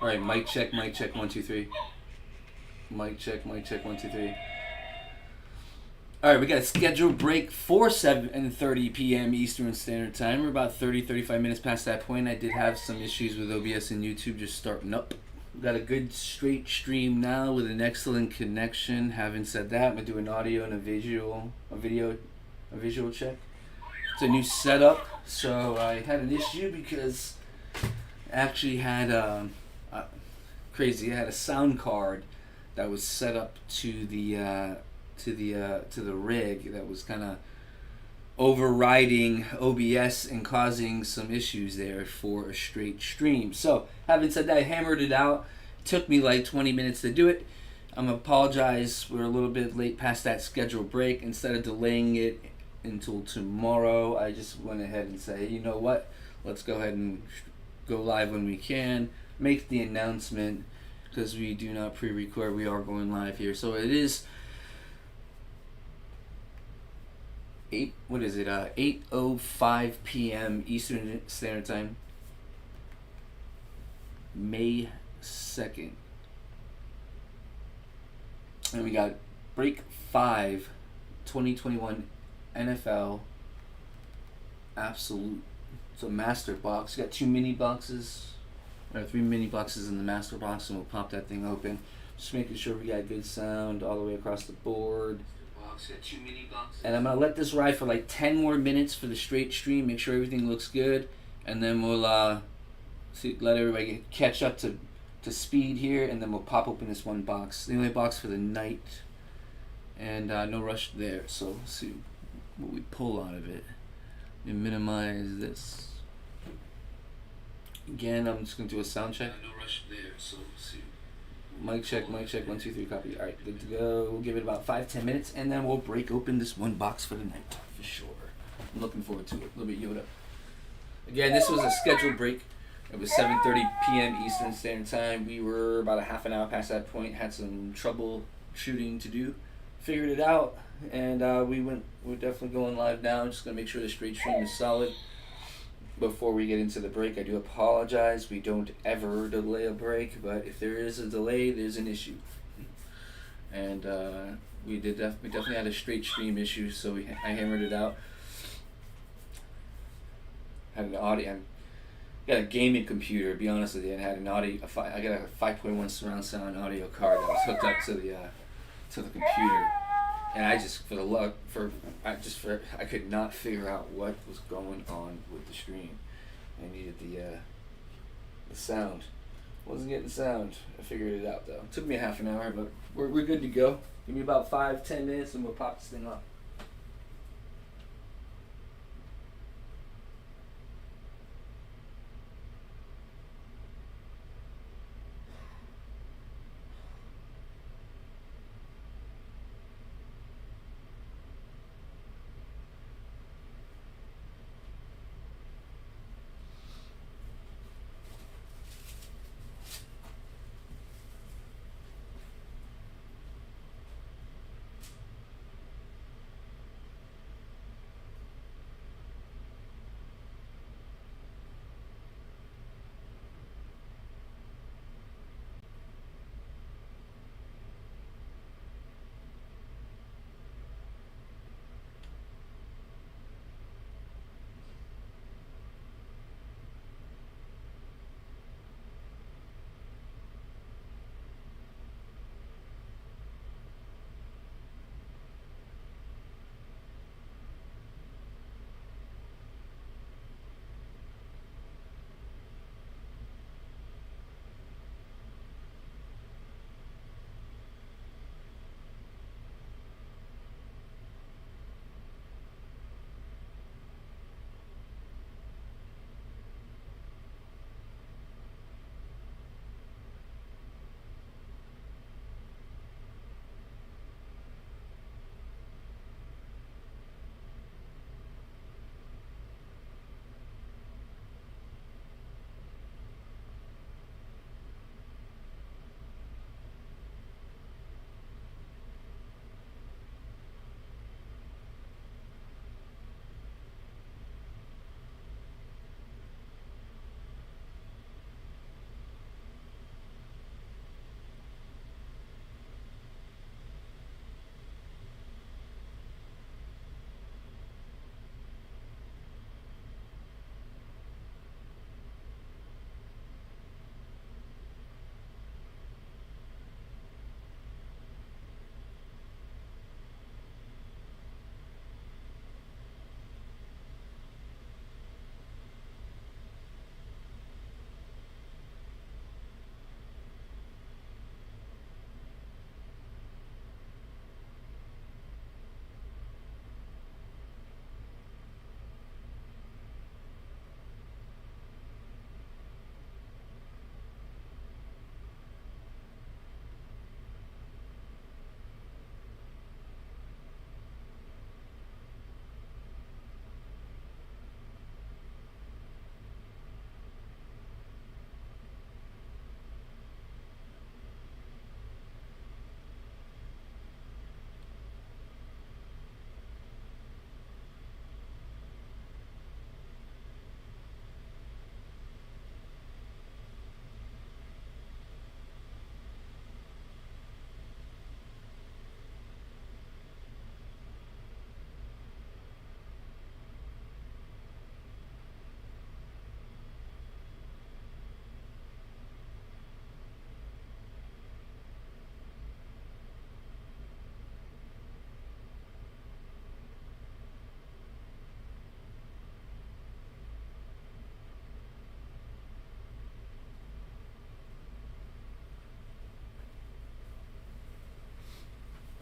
All right, mic check, 1 2 3. Mic check, 1 2 3. All right, we got a scheduled break for 7:30 p.m. Eastern Standard Time. We're about 35 minutes past that point. I did have some issues with OBS and YouTube just starting up. We got a good straight stream now with an excellent connection. Having said that, I'm gonna do an audio and a visual check. It's a new setup, so I had an issue because I actually had crazy. I had a sound card that was set up to the rig that was kind of overriding OBS and causing some issues there for a straight stream. So, having said that, I hammered it out. It took me like 20 minutes to do it. I'm gonna apologize. We're a little bit late past that scheduled break. Instead of delaying it until tomorrow, I just went ahead and said, hey, you know what? Let's go ahead and go live when we can. Make the announcement because we do not pre-record. We are going live here. So it is 8:05 p.m. Eastern Standard Time, May 2nd. And we got Break 5, 2021 NFL Absolute. It's a master box. You got 2 mini boxes, or 3 mini boxes in the master box, and we'll pop that thing open. Just making sure we got good sound all the way across the board. And I'm gonna let this ride for like 10 more minutes for the straight stream. Make sure everything looks good, and then we'll let everybody catch up to speed here, and then we'll pop open this one box, the only box for the night, and no rush there. So let's see what we pull out of it. And minimize this. Again, I'm just gonna do a sound check. No rush there. So let's see. Mic check, 1 2 3, copy. All right, good to go. We'll give it about 5-10 minutes, and then we'll break open this one box for the night for sure. I'm looking forward to it. A little bit Yoda. Again, this was a scheduled break. It was 7:30 p.m. Eastern Standard Time. We were about a half an hour past that point. Had some trouble shooting to do. Figured it out, and we're definitely going live now. Just gonna make sure the straight stream is solid. Before we get into the break, I do apologize. We don't ever delay a break, but if there is a delay, there's an issue. And we definitely had a straight stream issue, so I hammered it out. Had an audio. I got a gaming computer. To be honest with you, and had an audio. I got a 5.1 surround sound audio card that was hooked up to the computer. And I just, I could not figure out what was going on with the screen. I needed the sound. Wasn't getting sound. I figured it out though. It took me a half an hour, but we're good to go. Give me about 5-10 minutes and we'll pop this thing up.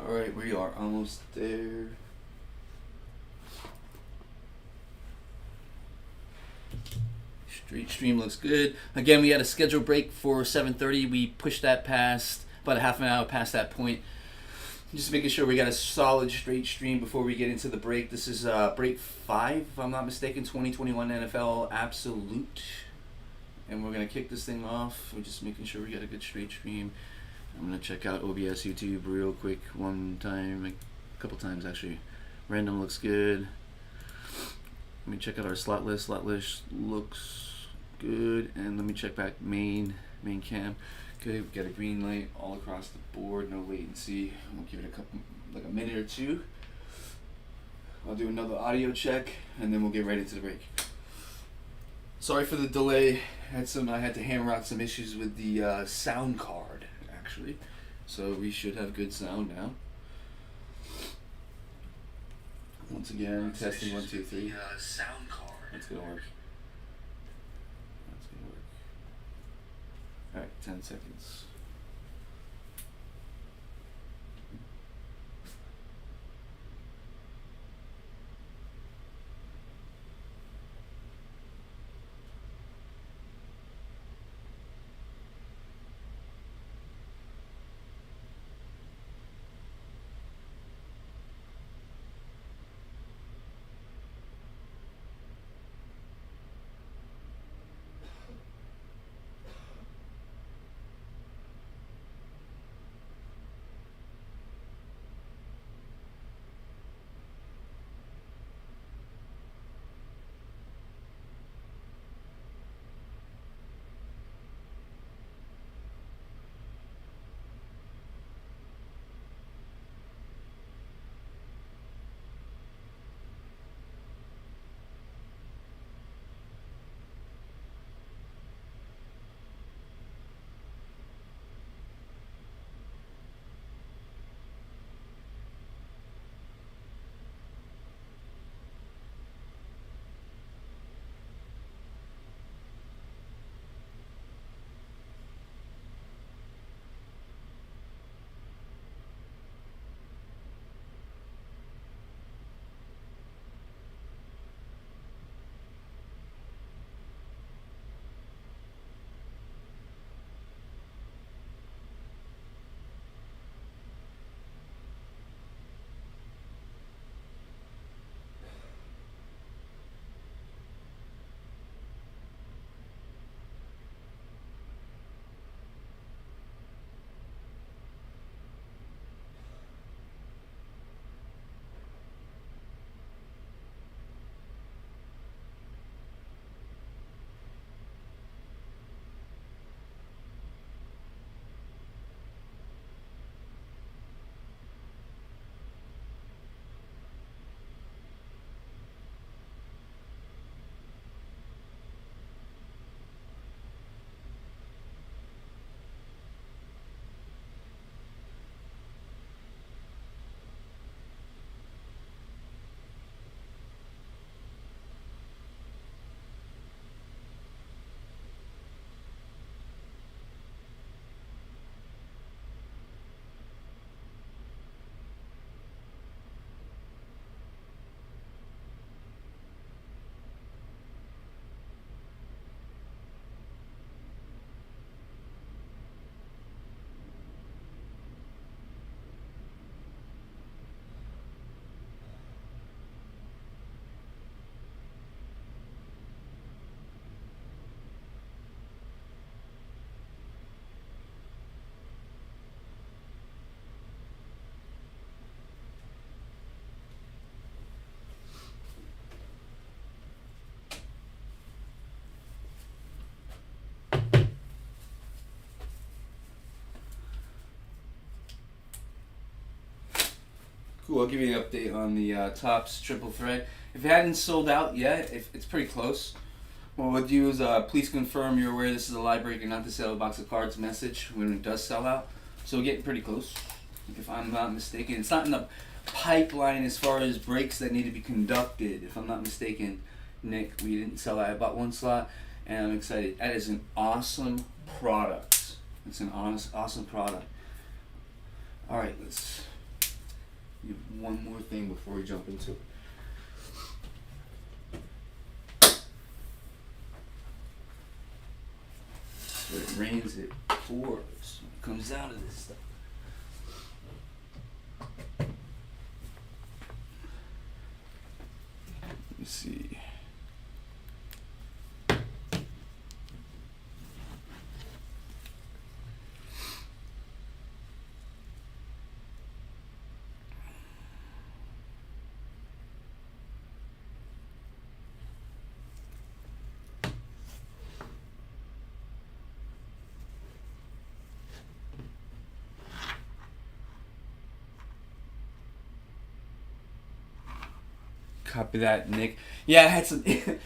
Alright, we are almost there. Straight stream looks good. Again, we had a scheduled break for 7:30. We pushed that past about a half an hour past that point. Just making sure we got a solid straight stream before we get into the break. This is break 5, if I'm not mistaken, 2021 NFL Absolute. And we're going to kick this thing off. We're just making sure we got a good straight stream. I'm going to check out OBS YouTube real quick one time, like a couple times actually. Random looks good. Let me check out our slot list. Slot list looks good. And let me check back main cam. Okay, we got a green light all across the board, no latency. We'll give it a minute or two. I'll do another audio check and then we'll get right into the break. Sorry for the delay. I had to hammer out some issues with the sound card actually. So we should have good sound now. Once again, testing 1, 2, 3. Sound card. That's gonna work. Alright, 10 seconds. Cool, I'll give you an update on the Topps triple thread. If it hadn't sold out yet, if it's pretty close, what we'll do is please confirm you're aware this is a live break and not to sell a box of cards message when it does sell out. So we're getting pretty close, if I'm not mistaken. It's not in the pipeline as far as breaks that need to be conducted. If I'm not mistaken, Nick, we didn't sell out. I bought one slot and I'm excited. That is an awesome product. It's an awesome product. Alright, let's One more thing before we jump into it. But it rains, it pours. It comes out of this stuff. Let me see. Copy that, Nick. Yeah, I had some. Believe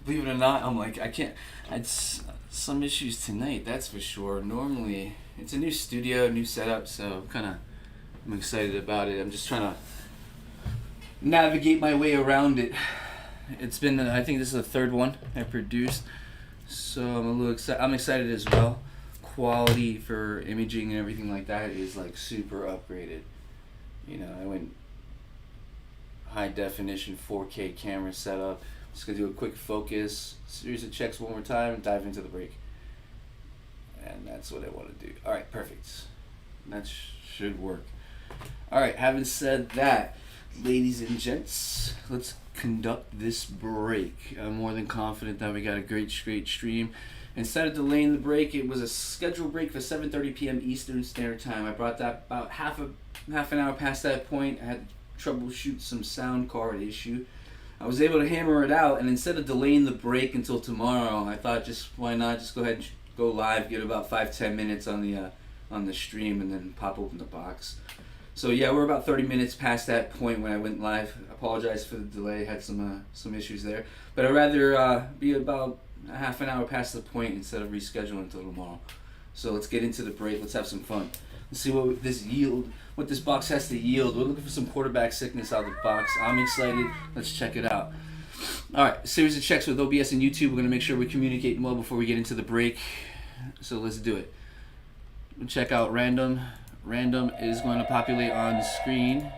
it or not, I'm like, I can't. I had some issues tonight, that's for sure. Normally, it's a new studio, new setup, so I'm excited about it. I'm just trying to navigate my way around it. It's been, I think this is the third one I produced, so I'm a little excited. I'm excited as well. Quality for imaging and everything like that is like super upgraded. You know, I went high definition 4K camera setup. Just gonna do a quick focus, series of checks one more time, and dive into the break. And that's what I want to do. All right, perfect. That should work. All right, having said that, ladies and gents, let's conduct this break. I'm more than confident that we got a great stream. Instead of delaying the break, it was a scheduled break for 7:30 p.m. Eastern Standard Time. I brought that about half an hour past that point. I had to troubleshoot some sound card issue. I was able to hammer it out, and instead of delaying the break until tomorrow, I thought, why not just go ahead and go live, get about 5-10 minutes on the stream, and then pop open the box. So yeah, we're about 30 minutes past that point when I went live. I apologize for the delay, had some issues there, but I'd rather be about a half an hour past the point instead of rescheduling until tomorrow. So let's get into the break. Let's have some fun. Let's see what this box has to yield. We're looking for some quarterback sickness out of the box. I'm excited. Let's check it out. All right, series of checks with OBS and YouTube. We're going to make sure we communicate well before we get into the break. So let's do it. We'll check out random. Random is going to populate on the screen.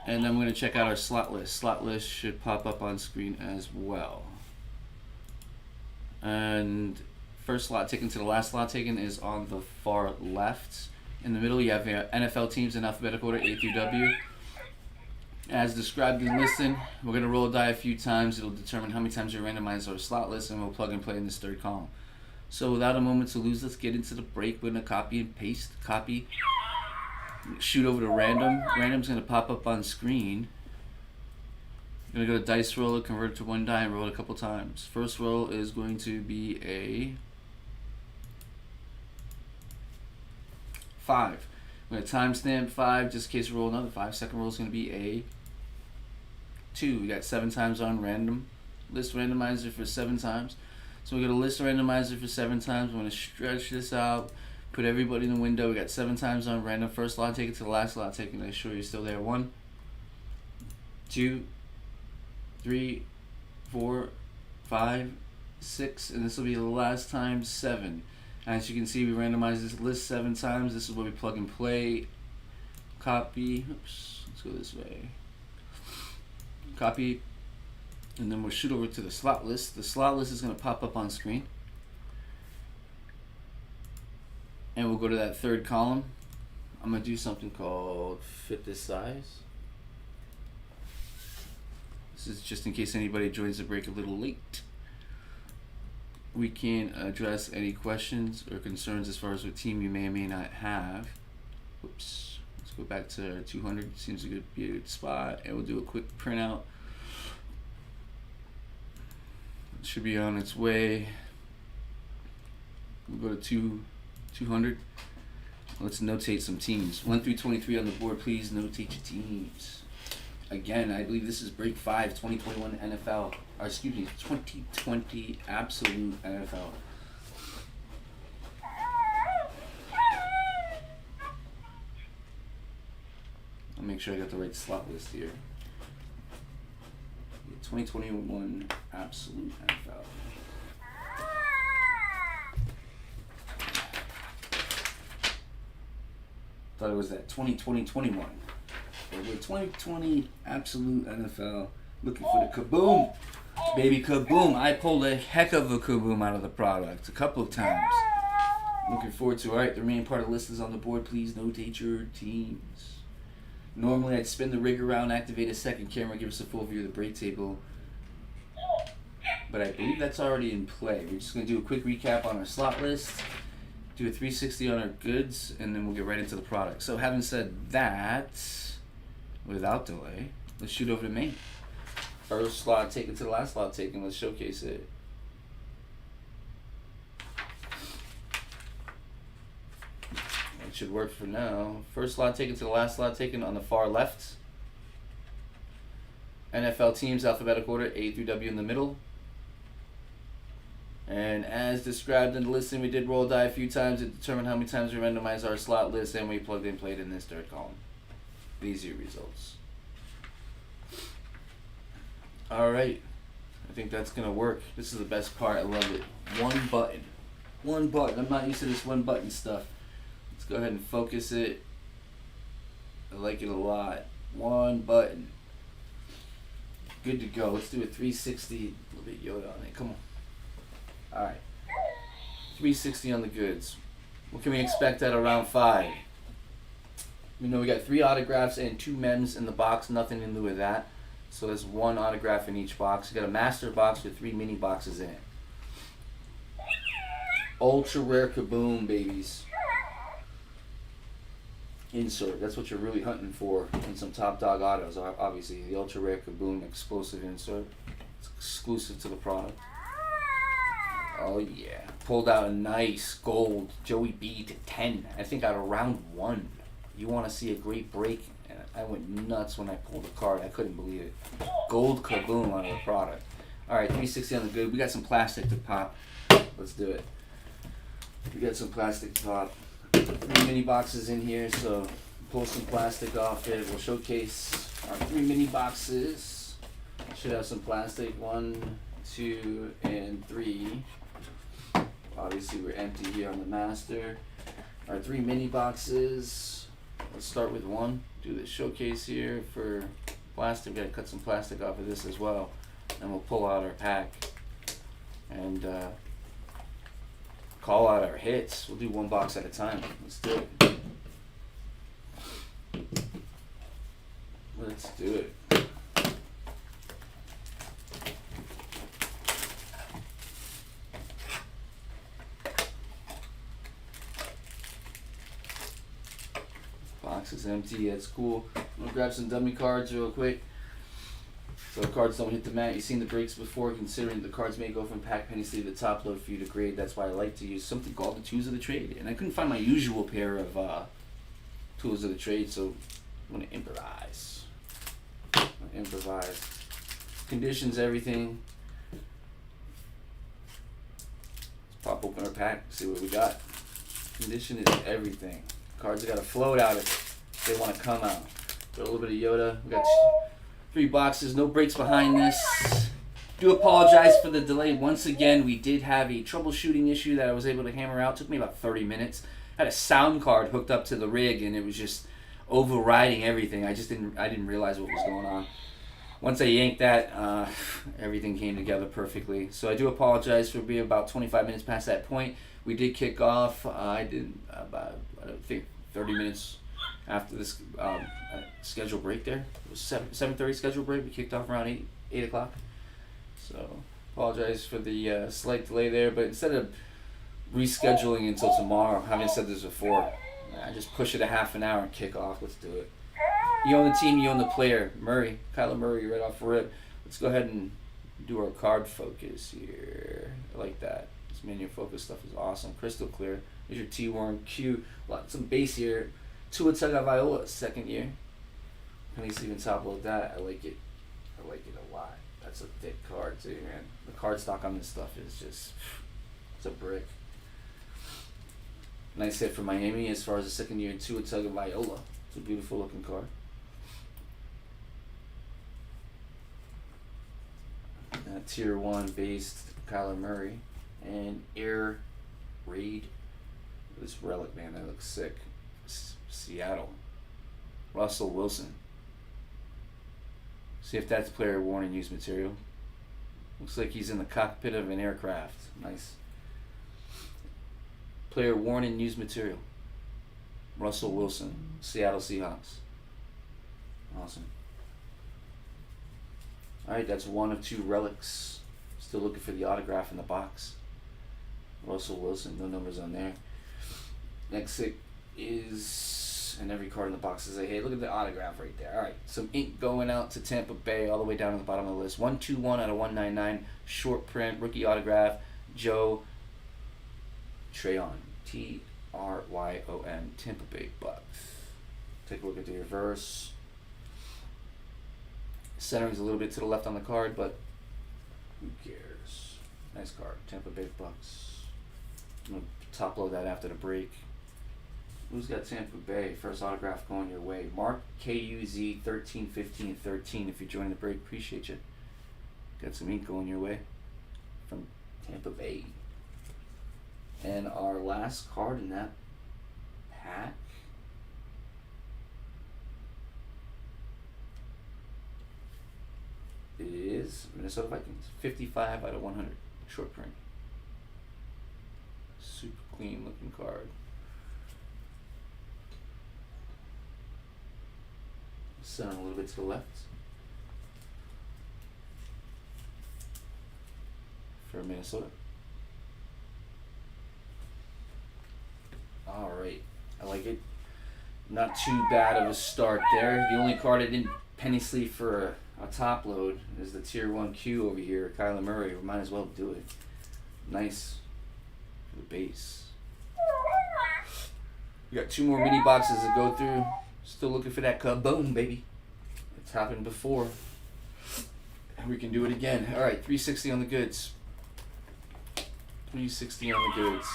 And then we're going to check out our slot list. Slot list should pop up on screen as well. And first slot taken to the last slot taken is on the far left. In the middle, you have NFL teams in alphabetical order, A through W. As described in the listing, we're going to roll a die a few times. It'll determine how many times you randomize our slot list, and we'll plug and play in this third column. So without a moment to lose, let's get into the break. We're going to copy and paste, copy, shoot over to random. Random's going to pop up on screen. You're going to go to dice roller, convert it to one die, and roll it a couple times. First roll is going to be a 5. I'm going to timestamp 5 just in case we roll another 5. Second roll is going to be a 2. We got 7 times on random. List randomizer for 7 times. So we're going to list randomizer for 7 times. I'm going to stretch this out, put everybody in the window. We got 7 times on random. First slot taken to the last slot taken. Make sure you're still there. 1, 2, 3, 4, 5, 6, and this will be the last time 7. As you can see, we randomized this list 7 times. This is where we plug and play. Copy. Oops. Let's go this way. Copy. And then we'll shoot over to the slot list. The slot list is going to pop up on screen. And we'll go to that third column. I'm going to do something called fit this size. This is just in case anybody joins the break a little late. We can address any questions or concerns as far as what team you may or may not have. Whoops. Let's go back to 200. Seems to be a good spot. And we'll do a quick printout. It should be on its way. We'll go to 200. Let's notate some teams. 1 through 23 on the board. Please notate your teams. Again, I believe this is break 5, 2021 NFL. Or excuse me, 2020 absolute NFL. I'll make sure I got the right slot list here. 2021 absolute NFL. thought it was that 2020-21. But with 2020 absolute NFL, looking for the kaboom. Baby kaboom. I pulled a heck of a kaboom out of the product a couple of times. Looking forward to it. Alright, the remaining part of the list is on the board. Please notate your teams. Normally I'd spin the rig around, activate a second camera, give us a full view of the break table. But I believe that's already in play. We're just going to do a quick recap on our slot list, do a 360 on our goods, and then we'll get right into the product. So having said that, without delay, let's shoot over to main. First slot taken to the last slot taken. Let's showcase it. It should work for now. First slot taken to the last slot taken on the far left. NFL teams, alphabetical order, A through W in the middle. And as described in the listing, we did roll a die a few times to determine how many times we randomized our slot list, and we plugged and played in this third column. These are your results. Alright, I think that's going to work. This is the best part. I love it. One button. One button. I'm not used to this one button stuff. Let's go ahead and focus it. I like it a lot. One button. Good to go. Let's do a 360. A little bit Yoda on it. Come on. Alright. 360 on the goods. What can we expect at around 5? We know we got 3 autographs and 2 mems in the box. Nothing in lieu of that. So there's 1 autograph in each box. You got a master box with 3 mini boxes in it. Ultra rare kaboom, babies. Insert. That's what you're really hunting for in some top dog autos. Obviously, the ultra rare kaboom explosive insert. It's exclusive to the product. Oh yeah. Pulled out a nice gold Joey B to 10. I think out of round 1. You want to see a great break. And I went nuts when I pulled the card. I couldn't believe it. Gold kaboom out of the product. Alright, 360 on the good. We got some plastic to pop. Let's do it. We got some plastic to pop. 3 mini boxes in here, so pull some plastic off it. We'll showcase our 3 mini boxes. Should have some plastic. 1, 2, and 3. Obviously, we're empty here on the master. Our 3 mini boxes. Let's start with 1. Do the showcase here for plastic. We gotta cut some plastic off of this as well. And we'll pull out our pack and call out our hits. We'll do 1 box at a time. Let's do it. Let's do it. Box is empty. That's cool. I'm gonna grab some dummy cards real quick. So the cards don't hit the mat. You've seen the breaks before, considering the cards may go from pack penny sleeve to top load for you to grade. That's why I like to use something called the tools of the trade. And I couldn't find my usual pair of tools of the trade, so I'm going to improvise. Conditions, everything. Let's pop open our pack, see what we got. Condition is everything. Cards have got to float out if they want to come out. Got a little bit of Yoda. We got 3 boxes, no breaks behind this. Do apologize for the delay. Once again, we did have a troubleshooting issue that I was able to hammer out. It took me about 30 minutes. I had a sound card hooked up to the rig and it was just overriding everything. I didn't realize what was going on. Once I yanked that, everything came together perfectly. So I do apologize for being about 25 minutes past that point. We did kick off. I did about, I think, 30 minutes after this schedule break there. It was 7:30 schedule break. We kicked off around 8 o'clock. So apologize for the slight delay there. But instead of rescheduling until tomorrow, having said this before, I just push it a half an hour and kick off. Let's do it. You own the team, you own the player. Murray, Kyler Murray, right off rip. Let's go ahead and do our card focus here. I like that. This menu focus stuff is awesome. Crystal clear. There's your T-Worm Q. Some base here. Tua Tagovailoa, 2nd year. Penny sleeve and top load that. I like it. I like it a lot. That's a thick card too, man. The card stock on this stuff is just, it's a brick. Nice hit for Miami as far as the 2nd year Tua Tagovailoa. It's a beautiful looking card. Tier 1 based Kyler Murray and Air Raid. This relic, man, that looks sick. Seattle. Russell Wilson. See if that's player worn and used material. Looks like he's in the cockpit of an aircraft. Nice. Player worn and used material. Russell Wilson, Seattle Seahawks. Awesome. Alright, that's one of 2 relics. Still looking for the autograph in the box. Russell Wilson, no numbers on there. Next it is, and every card in the box is a, hey, look at the autograph right there. Alright, some ink going out to Tampa Bay all the way down to the bottom of the list. 121 out of 199. Short print, rookie autograph, Joe Tryon. Tryon, Tampa Bay Bucks. Take a look at the reverse. Centering's a little bit to the left on the card, but who cares? Nice card, Tampa Bay Bucks. I'm going to top load that after the break. Who's got Tampa Bay? First autograph going your way. Mark KUZ 131513. If you're joining the break, appreciate you. Got some ink going your way from Tampa Bay. And our last card in that pack is Minnesota Vikings. 55 out of 100. Short print. Super clean looking card. Sun a little bit to the left. For Minnesota. Alright, I like it. Not too bad of a start there. The only card I didn't penny sleeve for a top load is the Tier 1 Q over here, Kyler Murray. We might as well do it. Nice for the base. We got 2 more mini boxes to go through. Still looking for that kaboom, baby. It's happened before. And we can do it again. Alright, 360 on the goods. 360 on the goods.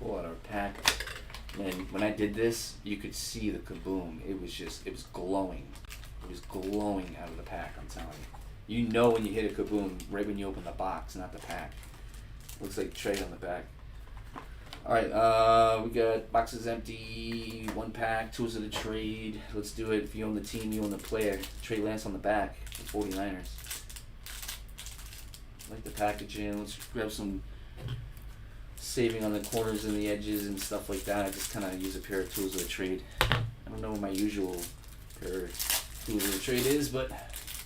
Pull out our pack. And when I did this, you could see the kaboom. It was glowing. It was glowing out of the pack, I'm telling you. You know when you hit a kaboom right when you open the box, not the pack. Looks like trade on the back. Alright, we got boxes empty, 1 pack, tools of the trade. Let's do it. If you own the team, you own the player. Trey Lance on the back, the 49ers. Like the packaging. Let's grab some saving on the corners and the edges and stuff like that. I just kind of use a pair of tools of the trade. I don't know what my usual pair of tools of the trade is, but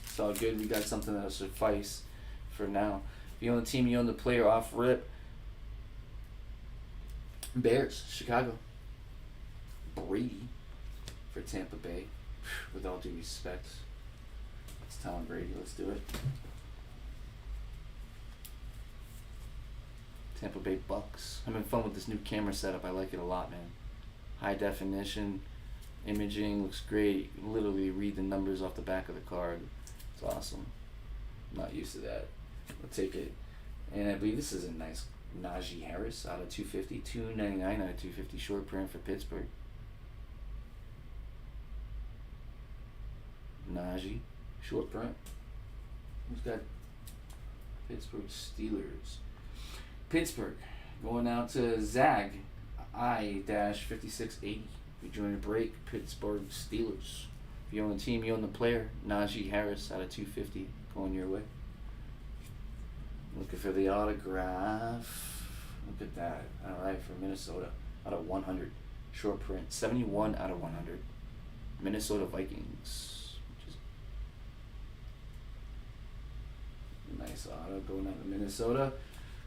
it's all good. We got something that'll suffice for now. If you own the team, you own the player. Off rip. Bears, Chicago. Brady for Tampa Bay. With all due respect, it's Tom Brady. Let's do it. Tampa Bay Bucks. I'm having fun with this new camera setup. I like it a lot, man. High definition imaging looks great. You can literally read the numbers off the back of the card. It's awesome. I'm not used to that. I'll take it. And I believe this is a nice Najee Harris out of 250. $2.99 out of 250 short print for Pittsburgh. Najee, short print. Who's got Pittsburgh Steelers? Pittsburgh going out to Zag I-5680. We join a break. Pittsburgh Steelers. If you own the team, you own the player. Najee Harris out of 250 going your way. Looking for the autograph. Look at that. Alright, for Minnesota. Out of 100. Short print. 71 out of 100. Minnesota Vikings. Which is a nice auto going out to Minnesota.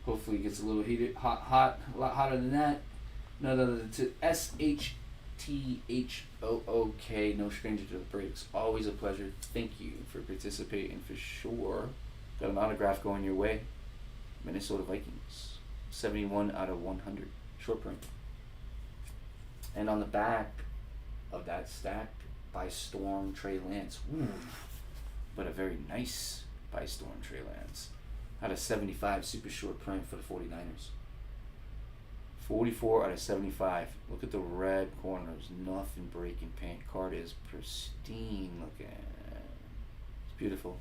Hopefully it gets a little heated, hot, a lot hotter than that. None other than to SHTHOOK. No stranger to the breaks. Always a pleasure. Thank you for participating for sure. Got an autograph going your way. Minnesota Vikings. 71 out of 100. Short print. And on the back of that stack, by Storm Trey Lance. Ooh. But a very nice by Storm Trey Lance. Out of 75 super short print for the 49ers. 44 out of 75. Look at the red corners. Nothing breaking paint. Card is pristine looking. It's beautiful.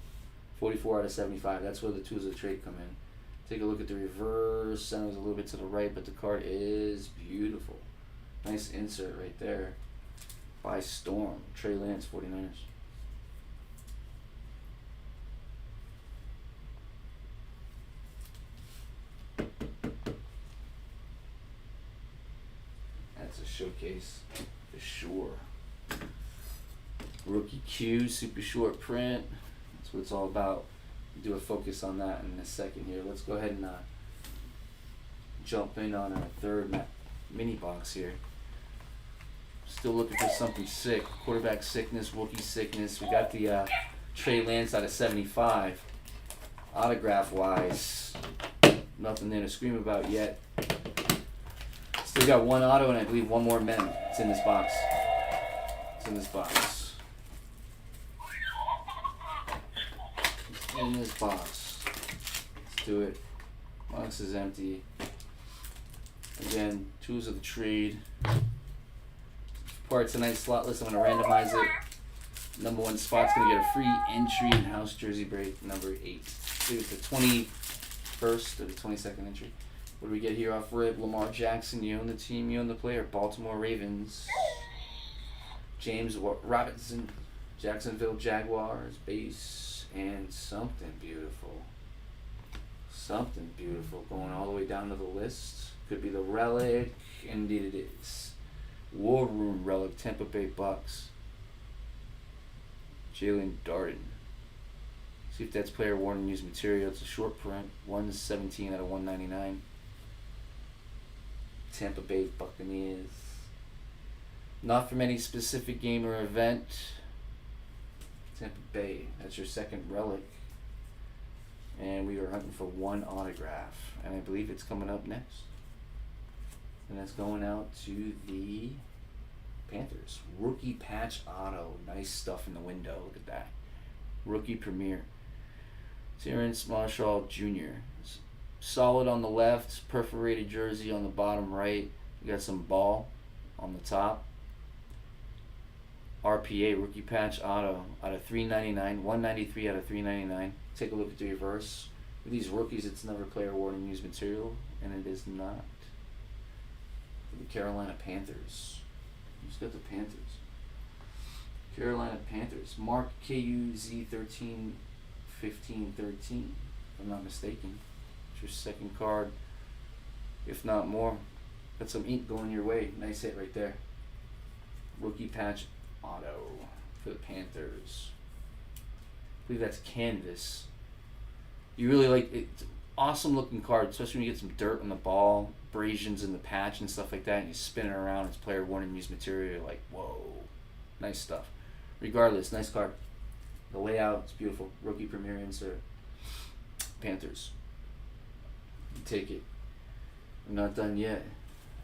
44 out of 75. That's where the tools of the trade come in. Take a look at the reverse. Center's a little bit to the right, but the card is beautiful. Nice insert right there. By Storm. Trey Lance, 49ers. That's a showcase for sure. Rookie Q, super short print. That's what it's all about. Do a focus on that in a second here. Let's go ahead and jump in on our third mini box here. Still looking for something sick. Quarterback sickness, rookie sickness. We got the Trey Lance out of 75. Autograph wise, nothing there to scream about yet. Still got one auto and I believe one more mem. It's in this box. It's in this box. It's in this box. Let's do it. Box is empty. Again, tools of the trade. Part tonight's slot list. I'm going to randomize it. Number 1 spot's going to get a free entry in house jersey break number 8. I think it's the 21st or the 22nd entry. What do we get here off rip? Lamar Jackson, you own the team, you own the player. Baltimore Ravens. James Robinson, Jacksonville Jaguars, base, and something beautiful. Something beautiful going all the way down to the list. Could be the relic. Indeed it is. War Room relic, Tampa Bay Bucks. Jalen Darden. See if that's player worn and used material. It's a short print. 117 out of 199. Tampa Bay Buccaneers. Not from any specific game or event. Tampa Bay. That's your second relic. And we are hunting for one autograph. And I believe it's coming up next. And that's going out to the Panthers. Rookie patch auto. Nice stuff in the window. Look at that. Rookie Premier. Terrence Marshall Jr. Solid on the left. Perforated jersey on the bottom right. You got some ball on the top. RPA. Rookie patch auto. Out of 399. 193 out of 399. Take a look at the reverse. With these rookies, it's never player award and used material. And it is not. The Carolina Panthers. Who's got the Panthers? Carolina Panthers. Mark KUZ 13 15 13, if I'm not mistaken. It's your second card, if not more. Got some ink going your way. Nice hit right there. Rookie patch auto for the Panthers. I believe that's canvas. You really like it. Awesome looking card, especially when you get some dirt on the ball, abrasions in the patch and stuff like that, and you spin it around. It's player worn and used material. You're like, whoa, nice stuff. Regardless, nice card. The layout is beautiful. Rookie Premier insert. Panthers. You take it. We're not done yet.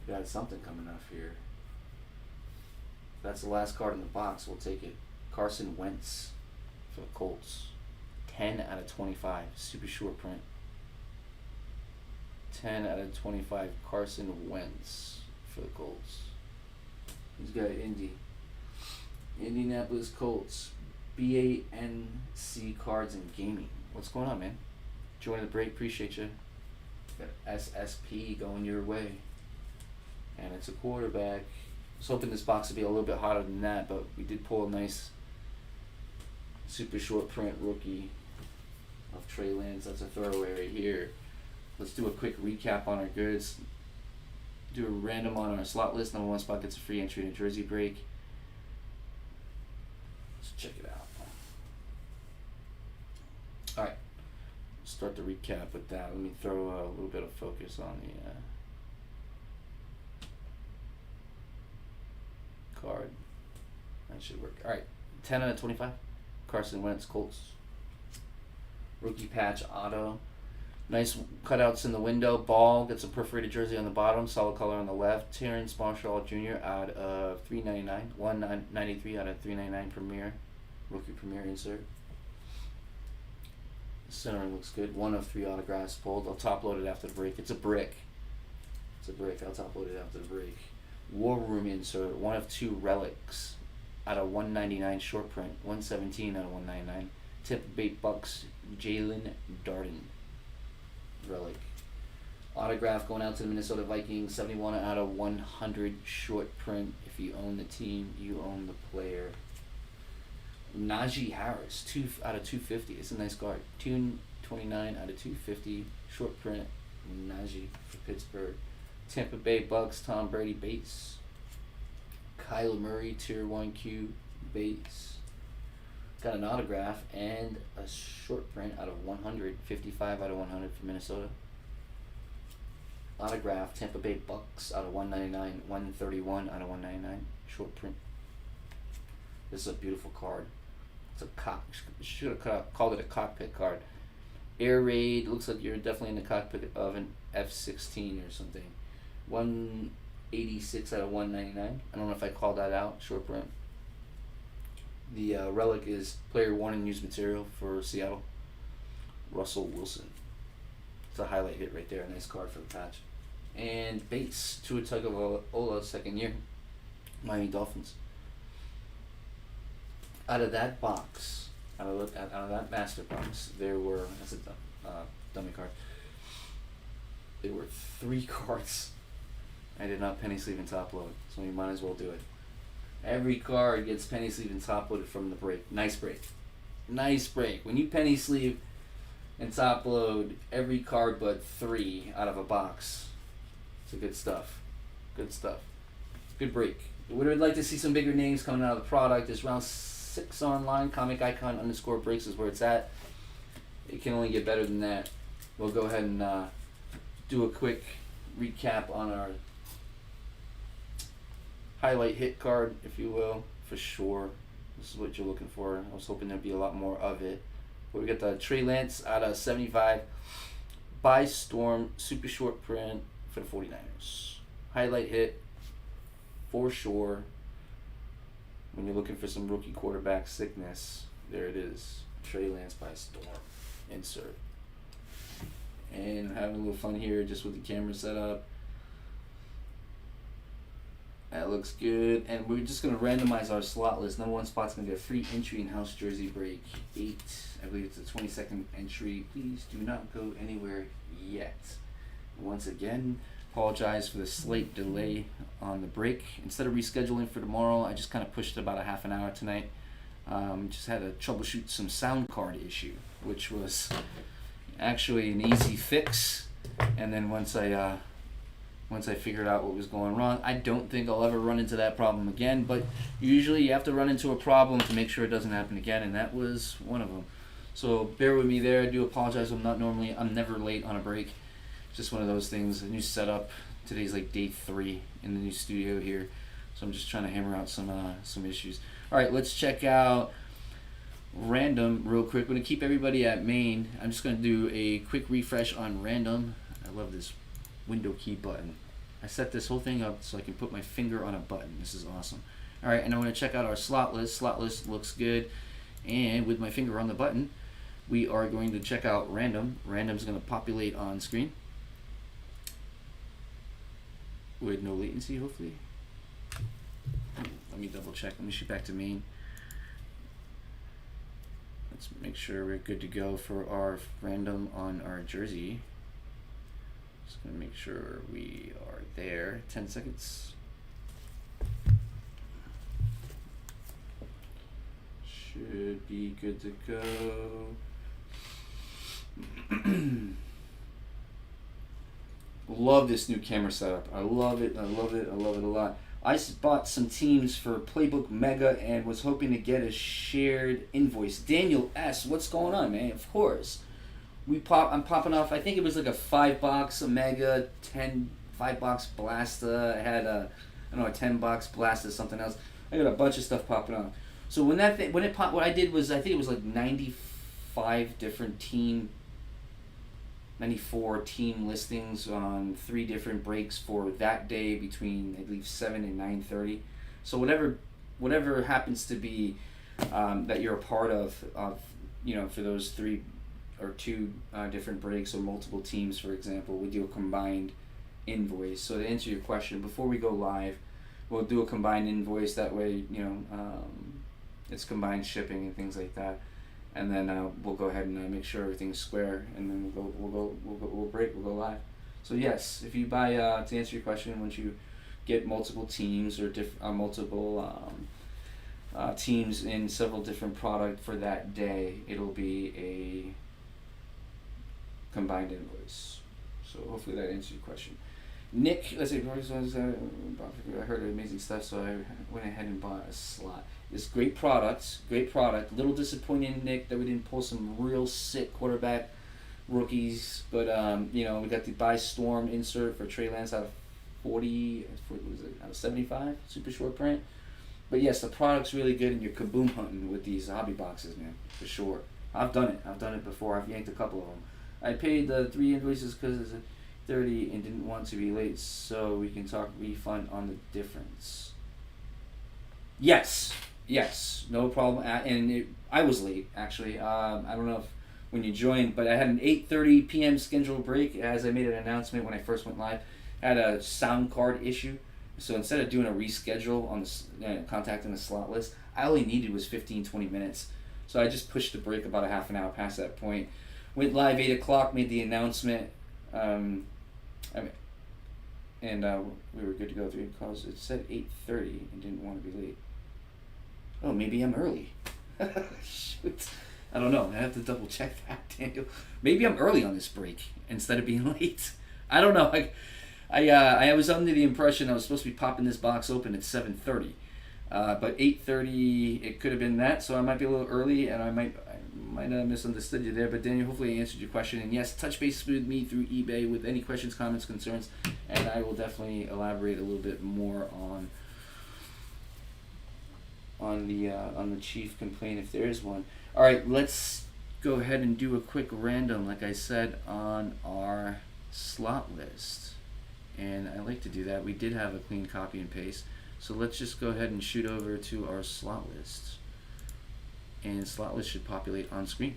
We got something coming up here. If that's the last card in the box, we'll take it. Carson Wentz for the Colts. 10 out of 25. Super short print. 10 out of 25. Carson Wentz for the Colts. He's got Indy. Indianapolis Colts. BANC Cards and Gaming. What's going on, man? Joining the break. Appreciate you. Got SSP going your way. And it's a quarterback. I was hoping this box would be a little bit hotter than that, but we did pull a nice super short print rookie of Trey Lance. That's a throwaway right here. Let's do a quick recap on our goods. Do a random on our slot list. Number 1 spot gets a free entry in a jersey break. Let's check it out. Alright. Start the recap with that. Let me throw a little bit of focus on the card. That should work. Alright. 10 out of 25. Carson Wentz, Colts. Rookie patch auto. Nice cutouts in the window. Ball gets a perforated jersey on the bottom. Solid color on the left. Terrence Marshall Jr. out of 399. 193 out of 399 Premier. Rookie Premier insert. Centering looks good. 1 of 3 autographs pulled. I'll top load it after the break. It's a brick. It's a break. I'll top load it after the break. War Room insert. 1 of 2 relics out of 199 short print. 117 out of 199. Tip Bait Bucks. Jalen Darden. Relic. Autograph going out to the Minnesota Vikings. 71 out of 100 short print. If you own the team, you own the player. Najee Harris. 2 out of 250. It's a nice card. 229 out of 250. Short print. Najee for Pittsburgh. Tampa Bay Bucks, Tom Brady base. Kyler Murray Tier 1Q base. Got an autograph and a short print out of 100. 55 out of 100 for Minnesota. Autograph Tampa Bay Bucks out of 199. 131 out of 199. Short print. This is a beautiful card. It's a should have called it a cockpit card. Air Raid, looks like you're definitely in the cockpit of an F-16 or something. 186 out of 199. I don't know if I called that out. Short print. The relic is player 1 and used material for Seattle. Russell Wilson. It's a highlight hit right there. A nice card for the patch. And base Tua Tagovailoa, second year. Miami Dolphins. Out of that box, out of that master box, there were, that's a dummy card. There were 3 cards. I did not penny sleeve and top load, so you might as well do it. Every card gets penny sleeve and top loaded from the break. Nice break. Nice break. When you penny sleeve and top load every card but 3 out of a box, it's a good stuff. Good stuff. Good break. Would like to see some bigger names coming out of the product. It's round 6 online. Comic Icon _ breaks is where it's at. It can only get better than that. We'll go ahead and do a quick recap on our highlight hit card, if you will, for sure. This is what you're looking for. I was hoping there'd be a lot more of it. But we got the Trey Lance out of 75 by Storm super short print for the 49ers. Highlight hit for sure. When you're looking for some rookie quarterback sickness, there it is. Trey Lance by Storm. Insert. And having a little fun here just with the camera setup. That looks good. And we're just going to randomize our slot list. Number 1 spot's going to get a free entry in house jersey break 8. I believe it's a 22nd entry. Please do not go anywhere yet. Once again, apologize for the slight delay on the break. Instead of rescheduling for tomorrow, I just kind of pushed it about a half an hour tonight. Just had to troubleshoot some sound card issue, which was actually an easy fix. And then once I figured out what was going wrong, I don't think I'll ever run into that problem again, but usually you have to run into a problem to make sure it doesn't happen again, and that was one of them. So bear with me there. I do apologize. I'm never late on a break. Just one of those things. A new setup. Today's like day 3 in the new studio here, so I'm just trying to hammer out some issues. All right, let's check out random real quick. I'm going to keep everybody at main. I'm just going to do a quick refresh on random. I love this window key button. I set this whole thing up so I can put my finger on a button. This is awesome. All right, and I'm going to check out our slot list. Slot list looks good. And with my finger on the button, we are going to check out random. Random's going to populate on screen with no latency, hopefully. Let me double check. Let me shoot back to main. Let's make sure we're good to go for our random on our jersey. Just gonna make sure we are there. 10 seconds. Should be good to go. Love this new camera setup. I love it. I love it. I love it a lot. I bought some teams for Playbook Mega and was hoping to get a shared invoice. Daniel S., what's going on, man? Of course. I'm popping off, I think it was like a 5-box Omega, 5-box Blasta. I had a 10-box Blasta, something else. I got a bunch of stuff popping off. So when it popped, what I did was, I think it was like 95 different 94 team listings on 3 different breaks for that day between, I believe, 7 and 9:30. So whatever happens to be that you're a part of, for those 3 or 2 different breaks or multiple teams, for example, we do a combined invoice. So to answer your question, before we go live, we'll do a combined invoice. That way, it's combined shipping and things like that. And then we'll go ahead and make sure everything's square, and then we'll go live. So yes, if you buy to answer your question, once you get multiple teams or multiple teams in several different product for that day, it'll be a combined invoice. So hopefully that answers your question. Nick, let's see, I heard amazing stuff, so I went ahead and bought a slot. It's great product. Little disappointing, Nick, that we didn't pull some real sick quarterback rookies, but we got the By Storm insert for Trey Lance out of 40, out of 75, super short print. But yes, the product's really good, and you're kaboom hunting with these hobby boxes, man, for sure. I've done it before. I've yanked a couple of them. I paid the 3 invoices because it's 30 and didn't want to be late, so we can talk refund on the difference. Yes, no problem. And I was late, actually. I don't know if when you joined, but I had an 8:30 p.m. scheduled break, as I made an announcement when I first went live. I had a sound card issue, so instead of doing a reschedule on contacting the slot list, I only needed was 15-20 minutes. So I just pushed the break about a half an hour past that point. Went live 8 o'clock, made the announcement, and we were good to go. 3 calls. It said 8:30 and didn't want to be late. Oh, maybe I'm early. Shoot. I don't know. I have to double check that, Daniel. Maybe I'm early on this break instead of being late. I don't know. I was under the impression I was supposed to be popping this box open at 7:30, but 8:30 it could have been that. So I might be a little early, and I might have misunderstood you there. But Daniel, hopefully I answered your question. And yes, touch base with me through eBay with any questions, comments, concerns, and I will definitely elaborate a little bit more on the chief complaint if there is one. All right, let's go ahead and do a quick random, like I said, on our slot list. And I like to do that. We did have a clean copy and paste. So let's just go ahead and shoot over to our slot list. And slot list should populate on screen.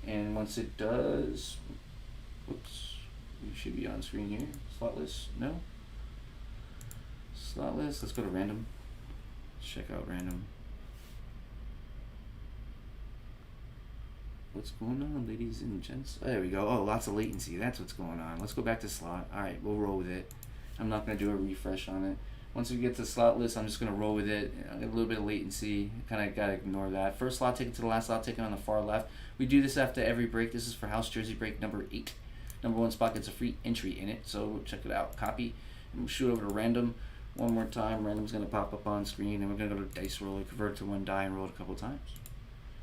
And once it does, whoops, we should be on screen here. Slot list, no. Slot list, let's go to random. Check out random. What's going on, ladies and gents? Oh, there we go. Oh, lots of latency. That's what's going on. Let's go back to slot. All right, we'll roll with it. I'm not going to do a refresh on it. Once we get to slot list, I'm just going to roll with it. I got a little bit of latency. Kind of got to ignore that. First slot ticket to the last slot ticket on the far left. We do this after every break. This is for house jersey break number 8. Number 1 spot gets a free entry in it. So check it out. Copy. And we'll shoot over to random. One more time. Random's going to pop up on screen. And we're going to go to dice roller, convert it to 1 die, and roll it a couple times.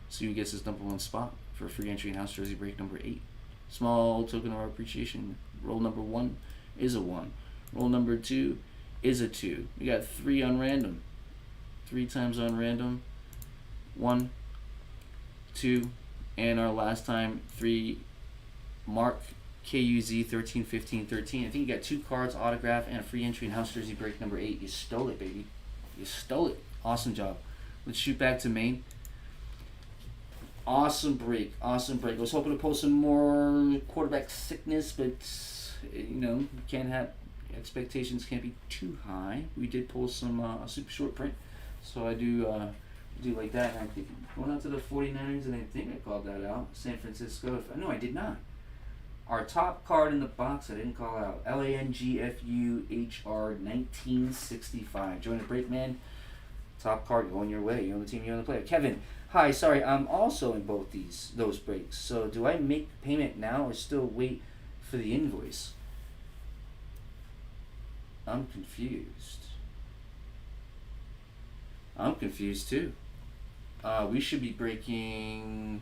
See who gets his number 1 spot for a free entry in house jersey break number 8. Small token of our appreciation. Roll number 1 is a 1. Roll number 2 is a 2. We got 3 on random. 3 times on random. 1, 2, and our last time 3. Mark KUZ 13 15 13. I think you got 2 cards, autograph, and a free entry in house jersey break number 8. You stole it, baby. You stole it. Awesome job. Let's shoot back to main. Awesome break. I was hoping to post some more quarterback sickness, but you can't have expectations can't be too high. We did pull some super short print, so I do like that. And I think going out to the 49ers, and I think I called that out. San Francisco. No, I did not. Our top card in the box, I didn't call out. LANGFUHR 1965. Join the break, man. Top card going your way. You're on the team. You're on the player. Kevin. Hi, sorry, I'm also in both those breaks. So do I make payment now or still wait for the invoice? I'm confused. I'm confused too. We should be breaking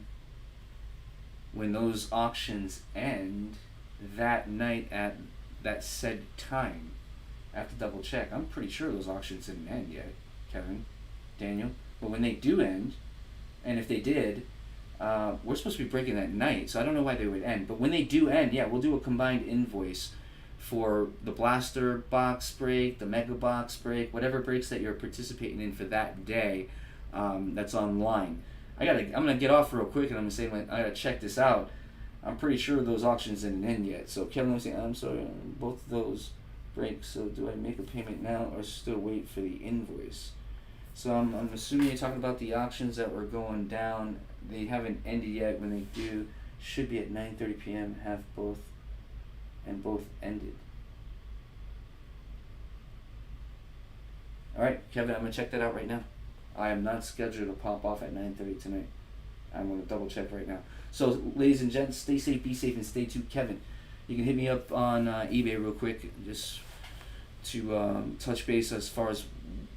when those auctions end that night at that said time. I have to double check. I'm pretty sure those auctions didn't end yet, Kevin, Daniel. But when they do end, and if they did, we're supposed to be breaking that night, so I don't know why they would end. But when they do end, yeah, we'll do a combined invoice for the blaster box break, the mega box break, whatever breaks that you're participating in for that day. That's online. I'm gonna get off real quick, and I'm gonna say I gotta check this out. I'm pretty sure those auctions didn't end yet. So Kevin was saying, I'm sorry, both of those break. So do I make a payment now or still wait for the invoice? So I'm assuming you're talking about the auctions that were going down. They haven't ended yet. When they do, should be at 9:30 p.m. Have both ended. All right, Kevin, I'm gonna check that out right now. I am not scheduled to pop off at 9:30 tonight. I'm gonna double check right now. So, ladies and gents, stay safe, be safe, and stay tuned. Kevin, you can hit me up on eBay real quick, just to touch base as far as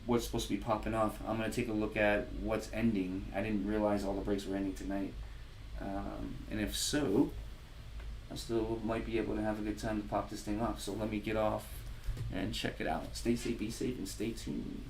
what's supposed to be popping off. I'm gonna take a look at what's ending. I didn't realize all the breaks were ending tonight, and if so, I still might be able to have a good time to pop this thing off. So let me get off and check it out. Stay safe, be safe, and stay tuned.